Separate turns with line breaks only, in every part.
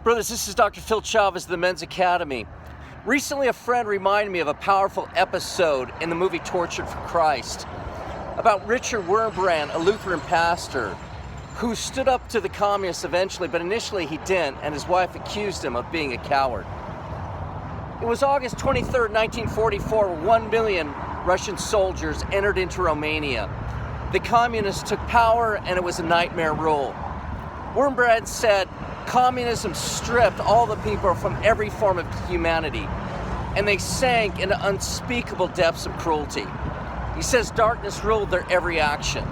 Brothers, this is Dr. Phil Chavez of the Men's Academy. Recently, a friend reminded me of a powerful episode in the movie Tortured for Christ about Richard Wurmbrand, a Lutheran pastor, who stood up to the communists eventually, but initially he didn't, and his wife accused him of being a coward. It was August 23rd, 1944, 1 million Russian soldiers entered into Romania. The communists took power, and it was a nightmare rule. Wurmbrand said, communism stripped all the people from every form of humanity, and they sank into unspeakable depths of cruelty. He says darkness ruled their every action.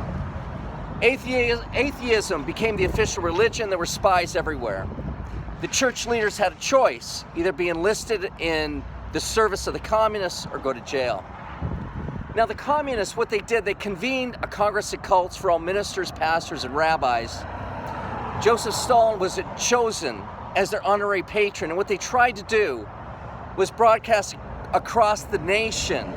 Atheism became the official religion. There were spies everywhere. The church leaders had a choice, either be enlisted in the service of the communists or go to jail. Now the communists, what they did, they convened a congress of cults for all ministers, pastors, and rabbis. Joseph Stalin was chosen as their honorary patron, and what they tried to do was broadcast across the nation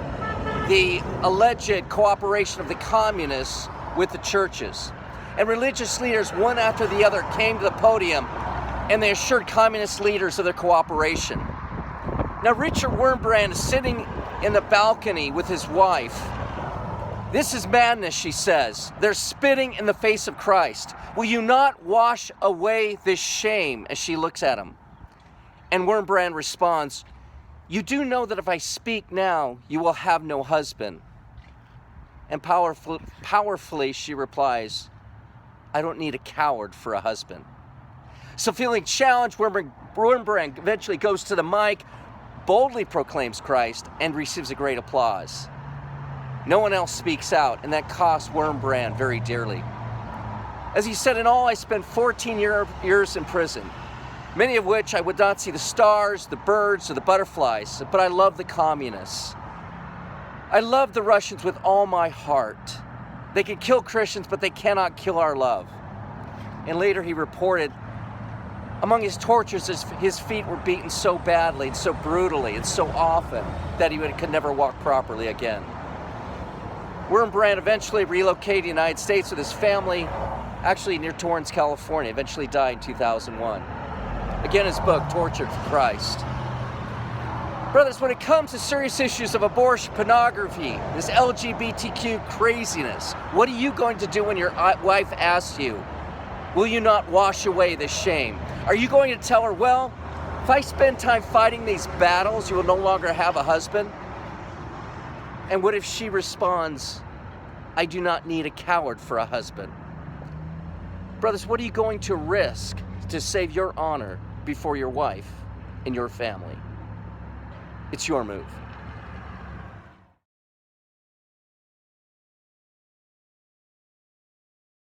the alleged cooperation of the communists with the churches. And religious leaders, one after the other, came to the podium and they assured communist leaders of their cooperation. Now Richard Wurmbrand is sitting in the balcony with his wife. This is madness, she says. They're spitting in the face of Christ. Will you not wash away this shame? As she looks at him. And Wurmbrand responds, you do know that if I speak now, you will have no husband. And powerfully she replies, I don't need a coward for a husband. So feeling challenged, Wurmbrand eventually goes to the mic, boldly proclaims Christ, and receives a great applause. No one else speaks out, and that cost Wurmbrand very dearly. As he said, in all, I spent 14 years in prison, many of which I would not see the stars, the birds, or the butterflies, but I love the communists. I love the Russians with all my heart. They can kill Christians, but they cannot kill our love. And later he reported, among his tortures, his feet were beaten so badly and so brutally and so often that he could never walk properly again. Wurmbrand eventually relocated to the United States with his family, actually near Torrance, California, eventually died in 2001. Again, his book, Tortured for Christ. Brothers, when it comes to serious issues of abortion, pornography, this LGBTQ craziness, what are you going to do when your wife asks you, will you not wash away this shame? Are you going to tell her, well, if I spend time fighting these battles, you will no longer have a husband? And what if she responds, I do not need a coward for a husband? Brothers, what are you going to risk to save your honor before your wife and your family? It's your move.